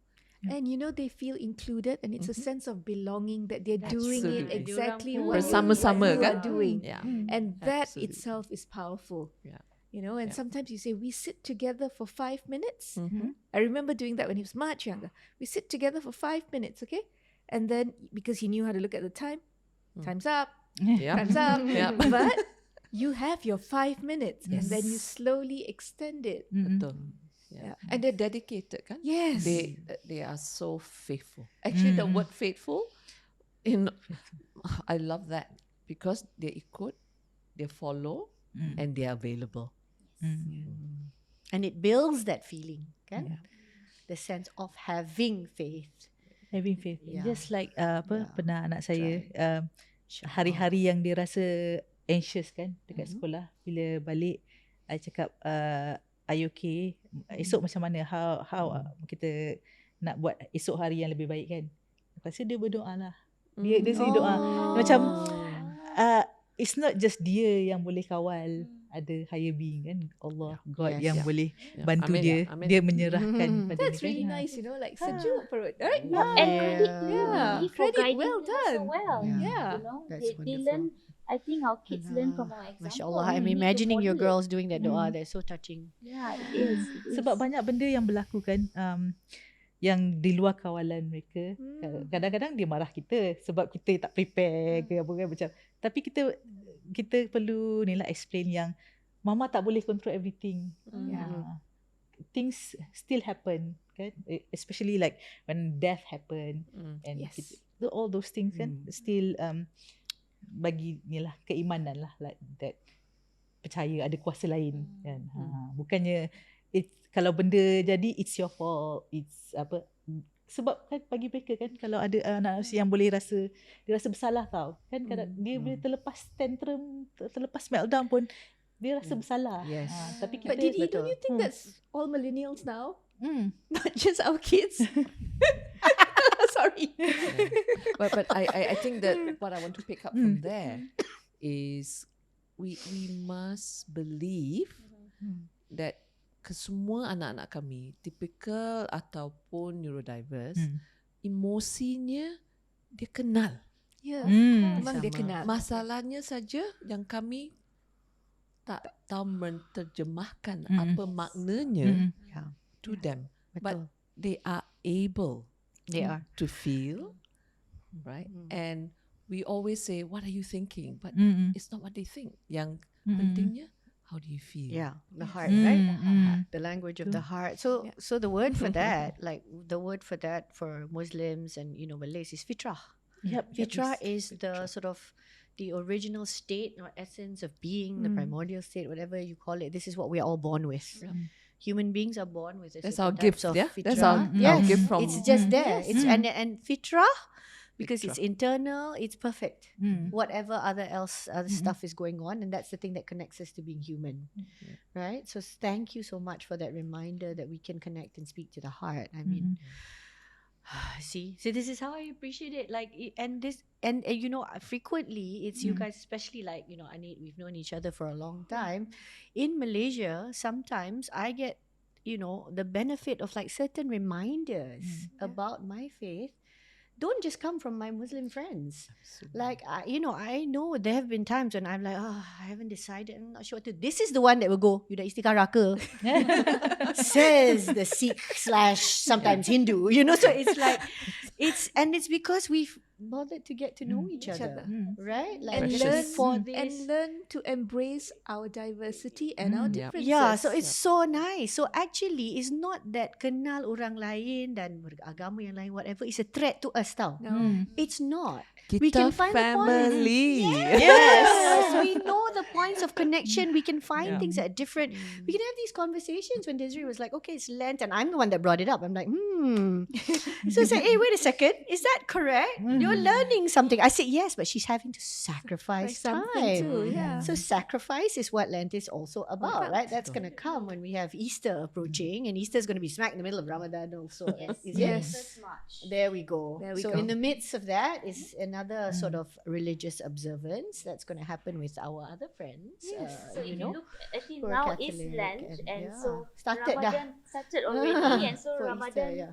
And they feel included, and it's a sense of belonging that they're doing it Absolutely. exactly Diorang what Bersama-sama, you are kan? doing. Yeah. And that Absolutely. itself is powerful. Yeah. And Yeah. sometimes you say, we sit together for 5 minutes. Mm-hmm. I remember doing that when he was much younger. We sit together for 5 minutes, okay? And then, because he knew how to look at the time, time's up, Yeah. time's up. Yeah. But you have your 5 minutes, and then you slowly extend it. Betul. Yeah. And they're dedicated, kan? Yes. They are so faithful. Actually, the word faithful, I love that because they ikut, they follow, and they are available. And it builds that feeling, kan? The sense of having faith. Having faith. Yeah. Just like Yeah. pernah anak saya Insya hari-hari yang dia rasa anxious kan dekat sekolah, bila balik I cakap are you okay? Esok macam mana? How kita nak buat esok hari yang lebih baik kan? Lepas tu dia berdoa lah. Dia sendiri doa. Macam it's not just dia yang boleh kawal, ada higher being kan, Allah, God Yes. yang boleh Yeah. bantu Amin, dia. ya. Amin. Dia menyerahkan pada That's dia really kan. nice, like sejuk perut, right? And credit to you, Yeah. Didi, for Credit guiding well them so done. well. Yeah. That's They wonderful. learn. I think our kids learn from our example. Masya Allah, We I'm need to imagining your model it. girls doing that doa. That's so touching. Yeah, it is. Sebab banyak benda yang berlaku kan, yang di luar kawalan mereka. Kadang-kadang dia marah kita sebab kita tak prepare ke apa kan, macam. Tapi kita perlu ni lah explain yang mama tak boleh control everything. Things still happen kan, especially like when death happen and Yes. all those things kan still bagi ni lah keimanan lah, like that, percaya ada kuasa lain kan. Bukannya kalau benda jadi it's your fault, it's apa, sebab kan bagi mereka kan, kalau ada anak-anak yang boleh rasa, dia rasa bersalah tau kan, kadang dia boleh terlepas tantrum, terlepas meltdown pun dia rasa bersalah. Yes. Tapi kita But Didi, don't you think that's all millennials now? Not just our kids? Sorry. But I think that what I want to pick up from there is we must believe that kesemua anak-anak kami, typical ataupun neurodiverse, emosinya dia kenal. Yeah. Sama. Memang dia kenal. Masalahnya saja yang kami tak tahu menerjemahkan apa maknanya to them. But Betul. they are able They are. to feel, right? And we always say, what are you thinking? But it's not what they think. Yang pentingnya, how do you feel? Yeah, the heart, right? The language of the heart. So the word for that, like the word for that for Muslims and Malays is fitrah. Fitrah is the sort of the original state or essence of being, the primordial state, whatever you call it. This is what we are all born with. Human beings are born with. That's certain our gift, types of yeah? fitrah. That's our Yes, gift from... it's just there. It's and fitrah, because it's internal, it's perfect. Whatever other stuff is going on, and that's the thing that connects us to being human, right? So thank you so much for that reminder that we can connect and speak to the heart. I mean, see, so this is how I appreciate it. Like, and frequently it's you guys, especially like Anit, we've known each other for a long time. In Malaysia, sometimes I get the benefit of like certain reminders about my faith don't just come from my Muslim friends. Like, I know there have been times when I'm like, I haven't decided, I'm not sure what to. This is the one that will go, you dah istikharah ke? Says the Sikh / sometimes Hindu, so it's like, it's because we've bothered to get to know each other, right? Like, And just for this. and learn to embrace our diversity and our differences. Yeah, so it's so nice. So actually, it's not that kenal orang lain dan agama yang lain, whatever, is a threat to us tau. No. It's not. Kita We can find the point. family. Yes, we know the points of connection. We can find things that are different. We can have these conversations. When Desiree was like, okay, it's Lent, and I'm the one that brought it up. I'm like, So I said, hey, wait a second. Is that correct? You're learning something. I said, yes, but she's having to sacrifice something time. too, yeah. So sacrifice is what Lent is also about, right? That's going to come when we have Easter approaching, and Easter is going to be smack in the middle of Ramadan also. Is it? Yes. First March. There we go. There we So go. in the midst of that is another sort of religious observance that's going to happen with our other friends. So if you look, actually who are now Catholic is Lent, and yeah. so Started dah. Ramadan started already, and so For Ramadan. Easter, yeah.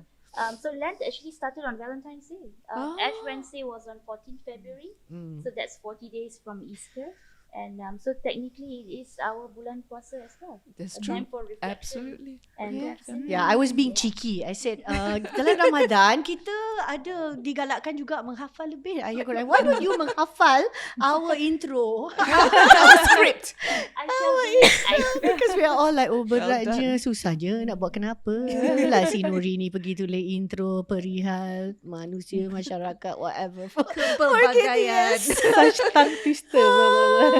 So Lent actually started on Valentine's Day. Ash Wednesday was on 14th February, so that's 40 days from Easter. And so technically it is our bulan puasa as well. That's A true. time for reflection. Absolutely. And Yeah, I was being cheeky. I said, dalam Ramadan, kita ada digalakkan juga menghafal lebih ayat Quran. Why don't you menghafal our intro? Our script. I shall do it. Because we are all like, oh berat Well je, susah je nak buat kenapa. Lah si Nori ni pergi tulis intro perihal manusia, masyarakat, whatever. Pelbagaian. Such tongue twister.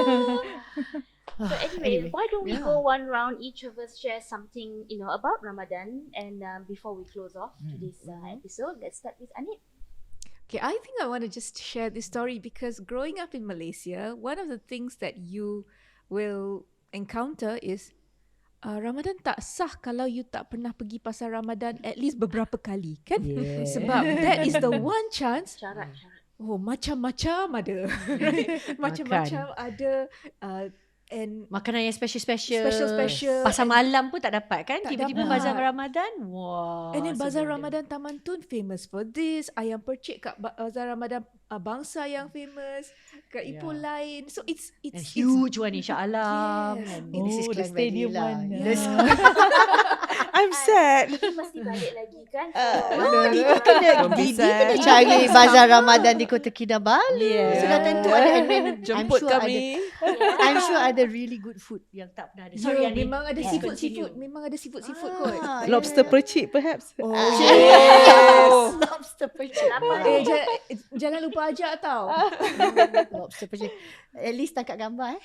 So anyway, why don't we go one round, each of us share something, about Ramadan, and before we close off today's episode, let's start with Anit. Okay, I think I want to just share this story because growing up in Malaysia, one of the things that you will encounter is Ramadan tak sah kalau you tak pernah pergi pasar Ramadan at least beberapa kali, kan? Yeah. Sebab that is the one chance. Syarat. Oh, macam-macam ada. Macam-macam ada. And Makanan yang special-special. Special-special. Pasar malam pun tak dapat kan? Tak Tiba-tiba dapat. bazar Ramadan. Wah. And then Bazar sebab Ramadan Taman Tun famous for this. Ayam percik kat Bazar Ramadan Bangsa yang famous. Kat Ipoh lain. So it's And huge one in Shah Alam. Yes. And Oh, this is the Klang stadium Valley one. lah. Yeah. Yes. I'm sad. Didi mesti balik lagi kan? Didi kena cari bazar Ramadan di Kota Kinabalu. Yeah. Sudah tentu ada. And then Jemput kami. I'm sure ada really good food yang tak pernah ada. Sorry, Yeah, Anit. memang ada Let's seafood continue. Memang ada seafood kot. Lobster percik perhaps. Oh, Yes. lobster percik. Jangan lupa ajak tau. Lobster percik. At least tangkap gambar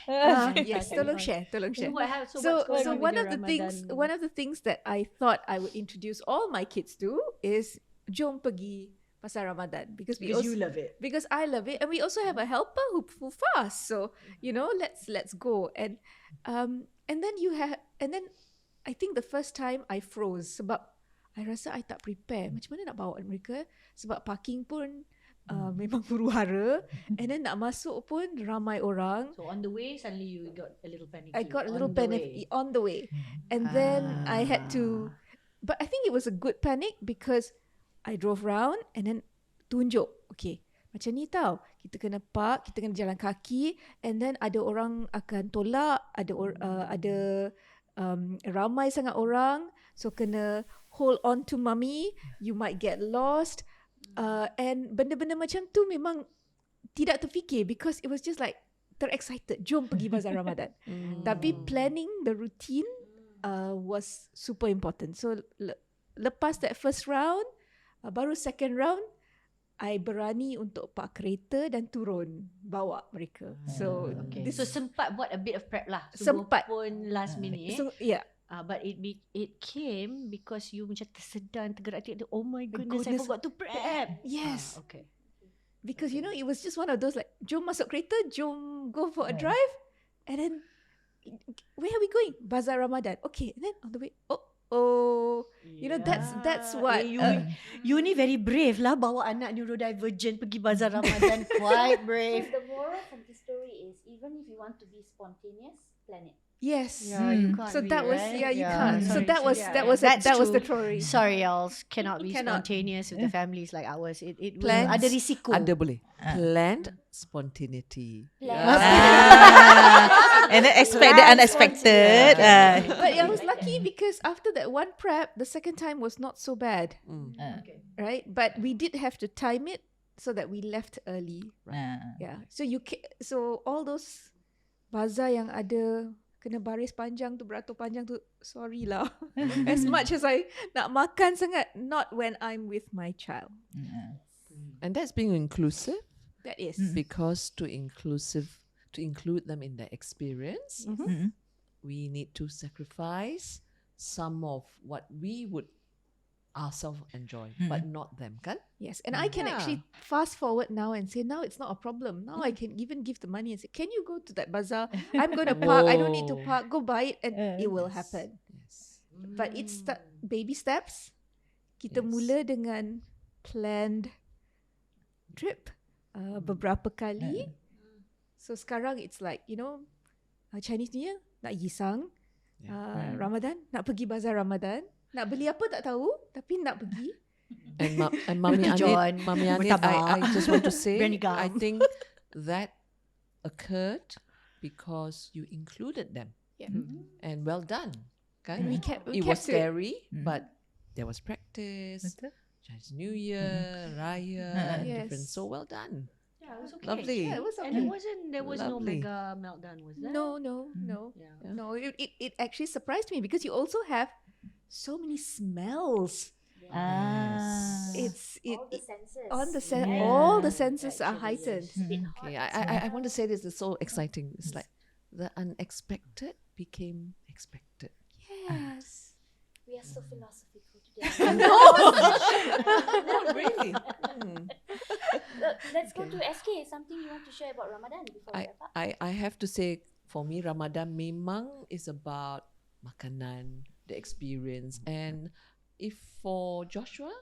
Yes, tolong share. So So one of the things that I thought I would introduce all my kids to is jom pergi pasar Ramadan because you love it. because I love it, and we also have a helper who fast. So let's go. And then I think the first time I froze sebab I rasa I tak prepare. Macam mana nak bawa mereka? Sebab parking pun memang huru-hara, and then nak masuk pun ramai orang. So on the way, suddenly you got a little panicky. I got a little on the panic way. on the way. And then I had to, but I think it was a good panic because I drove round and then tunjuk, okay, macam ni tau, kita kena park, kita kena jalan kaki, and then ada orang akan tolak, ada ramai sangat orang, so kena hold on to mummy, you might get lost. And benda-benda macam tu memang tidak terfikir because it was just like terexcited, jom pergi bazar Ramadan. Tapi planning the routine was super important. So lepas that first round, baru second round, I berani untuk park kereta dan turun bawa mereka. So Okay. So sempat buat a bit of prep lah. Sempat. Pun last minute. So yeah. But it came because you macam tersedar, tergerak. Oh my goodness, I goodness. forgot to prep. Yes. Okay. Because it was just one of those like, jom masuk kereta, jom go for a drive, and then where are we going? Bazar Ramadan. Okay, and then on the way, that's what. You ni very brave lah bawa anak neurodivergent pergi bazar Ramadan. Quite brave. The moral from the story is, even if you want to be spontaneous, plan it. Yes. Yeah, you can't So be, that was right? you can't. So Sorry. that was That's that was the true. story. Sorry, y'all. Cannot be Cannot. spontaneous with the families like ours. It Plans. ada risiko. Ada boleh. Planned spontaneity. And then expect the unexpected. But I was lucky because after that one prep, the second time was not so bad, right? But we did have to time it so that we left early. Yeah. So all those bazar yang ada kena baris panjang tu, beratur panjang tu, sorry lah. As much as I nak makan sangat, not when I'm with my child. And that's being inclusive That is. because to to include them in their experience, we need to sacrifice some of what we would ourselves enjoy, but not them, kan? Yes, and I can actually fast forward now and say, now it's not a problem. Now I can even give the money and say, can you go to that bazaar? I'm going to park. I don't need to park. Go buy it, and it will happen. Yes. But it's baby steps. Kita Yes. mula dengan planned trip beberapa kali. So sekarang it's like, Chinese New Year nak pergi Sang. Ramadan nak pergi bazar Ramadan. Nak beli apa tak tahu, tapi nak pergi. And Mami Anit, I just want to say, I think that occurred because you included them. Yeah. And well done. Kan? And we kept It was it. scary, but there was practice. Betul. Chinese New Year, Raya, Yes. different. So well done. Yeah, it was okay. Lovely. Yeah, it was And okay. there was no Lovely. mega meltdown, was there? No. Yeah. No, it actually surprised me because you also have so many smells. It's All the senses. all the senses are heightened. It's a bit hot. Okay, I want to say this is so exciting. It's like the unexpected became expected. Yes. We are so philosophical today. No, really. Let's go to SK. Something you want to share about Ramadan before we wrap up? I have to say, for me, Ramadan memang is about makanan, the experience. And if for Joshua,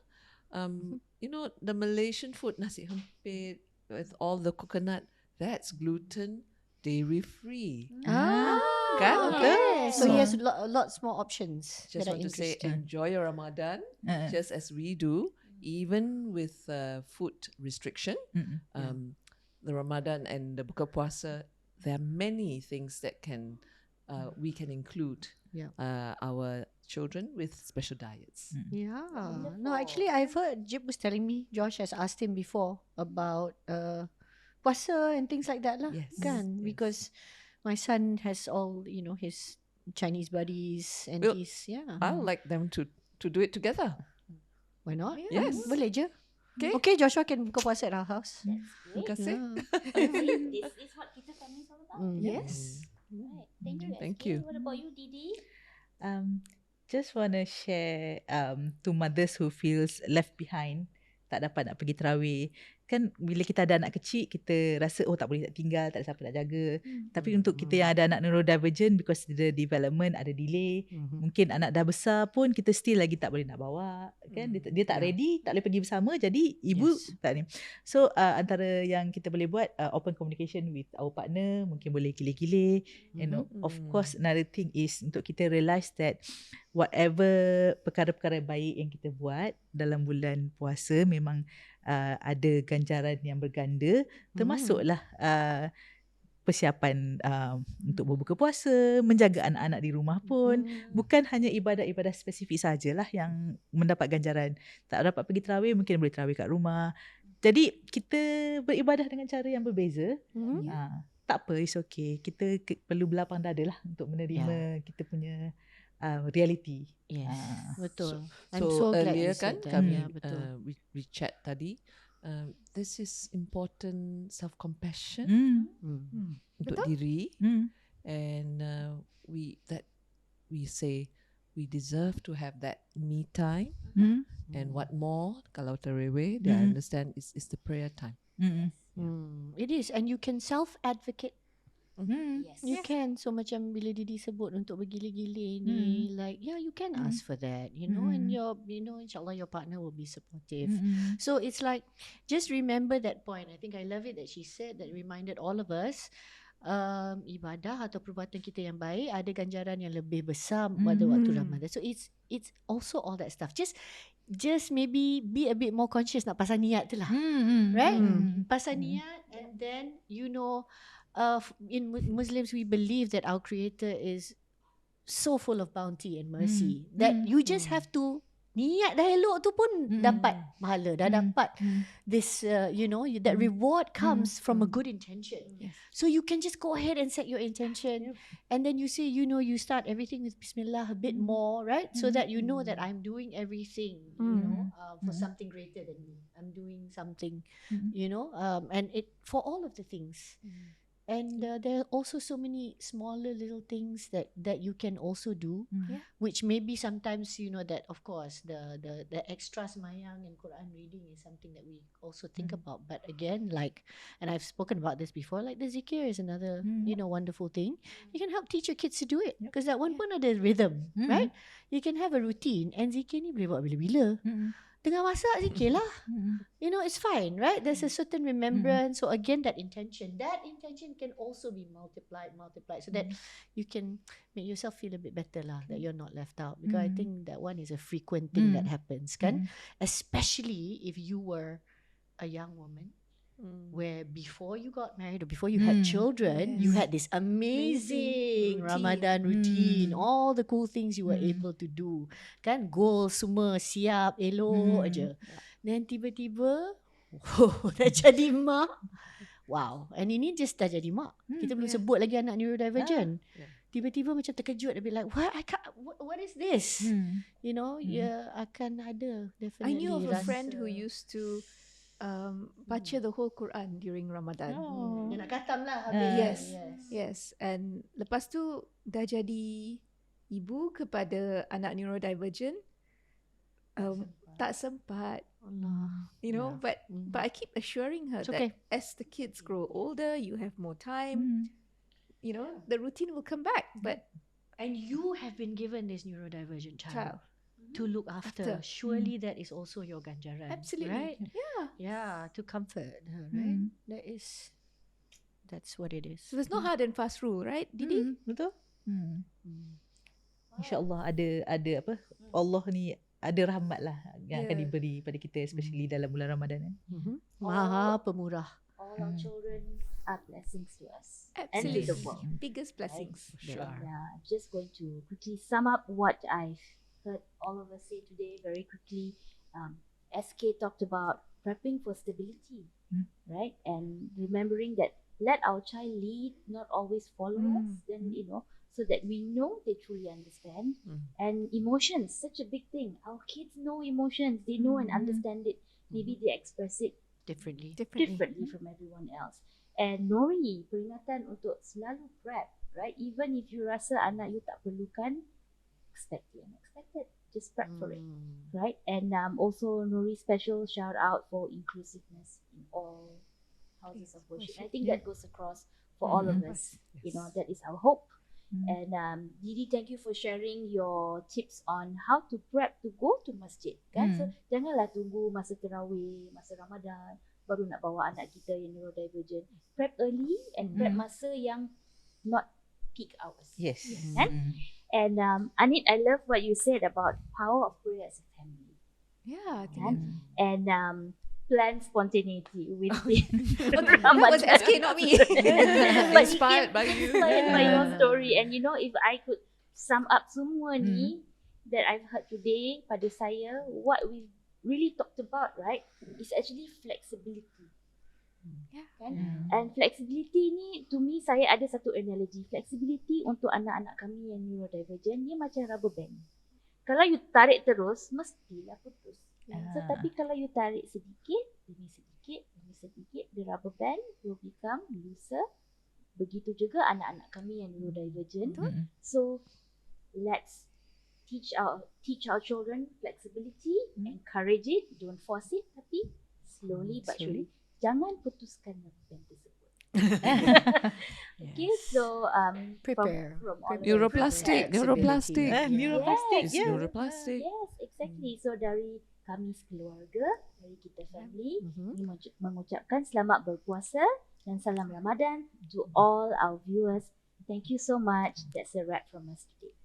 the Malaysian food, nasi hempit with all the coconut, that's gluten, dairy free. Kan? Okay. So So- he has lots more options. Just that are want to say, interesting. enjoy your Ramadan, just as we do, even with food restriction. The Ramadan and the Buka Puasa, there are many things that we can include our children with special diets. Yeah. No, actually, I've heard Jib was telling me, Josh has asked him before about puasa and things like that lah. Yes. Kan? Yes. Because my son has all, his Chinese buddies and Well, I would like them to do it together. Why not? Yes. Boleh je. Okay. Okay, Joshua can buka puasa at our house. Terima kasih. This is what kita family is all about. Yes. Right. Thank you. Thank SK. you. What about you, Didi? Just want to share to mothers who feels left behind, tak dapat nak pergi tarawih. Kan bila kita ada anak kecil, kita rasa tak boleh nak tinggal, tak ada siapa nak jaga. Tapi untuk kita yang ada anak neurodivergent, because the development ada delay, mungkin anak dah besar pun kita still lagi tak boleh nak bawa. Kan dia tak ready, tak boleh pergi bersama, jadi ibu tak ni. So antara yang kita boleh buat, open communication with our partner, mungkin boleh kilir-kilir. Of course another thing is untuk kita realise that whatever perkara-perkara baik yang kita buat dalam bulan puasa memang ada ganjaran yang berganda, termasuklah persiapan untuk berbuka puasa, menjaga anak-anak di rumah pun. Bukan hanya ibadat-ibadat spesifik sajalah yang mendapat ganjaran. Tak dapat pergi tarawih, mungkin boleh tarawih kat rumah. Jadi kita beribadah dengan cara yang berbeza. Tak apa, it's okay. Kita perlu berlapang dada lah untuk menerima kita punya reality. Yes. Betul. I'm So so glad earlier you said kan that. kami Yeah, betul. we chat tadi, this is important self-compassion untuk diri, and we say we deserve to have that me time, and what more kalau terawih, they understand is the prayer time. It is, and you can self-advocate. Yes. You can. So macam bila Didi sebut untuk bergilir-gilir ni, like you can ask for that, and insyaAllah your partner will be supportive. So it's like, just remember that point. I think I love it that she said, that reminded all of us, ibadah atau perbuatan kita yang baik ada ganjaran yang lebih besar pada waktu Ramadan. So it's also all that stuff. Just maybe be a bit more conscious nak pasal niat tu lah. Right? Pasal niat, and then in Muslims we believe that our Creator is so full of bounty and mercy that you just have to niat dah elok tu pun dapat pahala, dah dapat this that reward comes from a good intention. So you can just go ahead and set your intention, and then you say you start everything with Bismillah a bit more, right? So that you know that I'm doing everything for something greater than me. I'm doing something and it for all of the things. And there are also so many smaller little things that you can also do, which maybe sometimes, you know, that of course the extra semayang and Quran reading is something that we also think about. But again, like, and I've spoken about this before, like the zikir is another, you know, wonderful thing. You can help teach your kids to do it because that one pun ada rhythm, right? You can have a routine, and zikir ni boleh buat bila-bila. Tengah masak zikir lah. You know, it's fine, right? There's a certain remembrance. So again, that intention can also be multiplied so that you can make yourself feel a bit better lah, that you're not left out. Because I think that one is a frequent thing that happens, kan? Especially if you were a young woman, where before you got married or before you had children, you had this amazing Ramadan routine, all the cool things you were able to do, kan? Goals semua siap, elok aja. Then tiba-tiba, dah jadi mak. Wow. And ini just dah jadi mak. Kita belum sebut lagi anak neurodivergent. Tiba-tiba macam terkejut, a bit like, what is this? You know, akan ada definitely. I knew of a friend who used to baca the whole Quran during Ramadan. Dia nak khatam lah Yes. Yes. And lepas tu dah jadi ibu kepada anak neurodivergent. Tak sempat. Allah. You know, but I keep assuring her that as the kids grow older, you have more time. You know, the routine will come back. But and you have been given this neurodivergent child to look after. Surely that is also your ganjaran. Absolutely. Right? Yeah, to comfort her, right? That's what it is. So there's no hard and fast rule, right, Didi? Betul? InsyaAllah ada apa? Allah ni ada rahmat lah yang akan diberi pada kita, especially dalam bulan Ramadan. Maha pemurah. All our children are blessings to us. Absolutely. And to the world. Biggest blessings. Yeah, I'm just going to quickly sum up what I've heard all of us say today very quickly. SK talked about prepping for stability, right? And remembering that let our child lead, not always follow us, then, you know, so that we know they truly understand. And emotions, such a big thing. Our kids know emotions. They know and understand it. Maybe they express it Differently from everyone else. And Nori, peringatan untuk selalu prep, right? Even if you rasa anak you tak perlukan, expect the unexpected. Just prep for it, right? And also Nori, special shout out for inclusiveness in all houses of worship. I think that goes across for all of us. You know, that is our hope. And Didi, thank you for sharing your tips on how to prep to go to masjid, kan? So janganlah tunggu masa terawih, masa Ramadan baru nak bawa anak kita yang neurodivergent. Prep early and prep masa yang not peak hours. Yes. Kan? And Anit, I love what you said about power of prayer as a family. Yeah, I think Kan? And plan spontaneity with that was SK, not me. But Inspired by you. Inspired by your story. And you know, if I could sum up semua ni that I've heard today pada saya, what we really talked about, right, is actually flexibility. Kan? And flexibility ni, to me, saya ada satu analogy. Flexibility untuk anak-anak kami yang neurodivergent, dia macam rubber band. Kalau you tarik terus, mestilah putus. So, tapi kalau you tarik sedikit, demi sedikit, the rubber band will become looser. Begitu juga anak-anak kami yang neurodivergent. So, let's teach our children flexibility, encourage it, don't force it, tapi slowly but surely. Jangan putuskan rubber band tersebut. Okay, so Prepare. from all of us. Neuroplastic. Yes. It's neuroplastic. Yes, exactly. So dari kami sekeluarga, dari kita family, ini mengucapkan selamat berpuasa dan salam Ramadan to all our viewers. Thank you so much. That's a wrap from us today.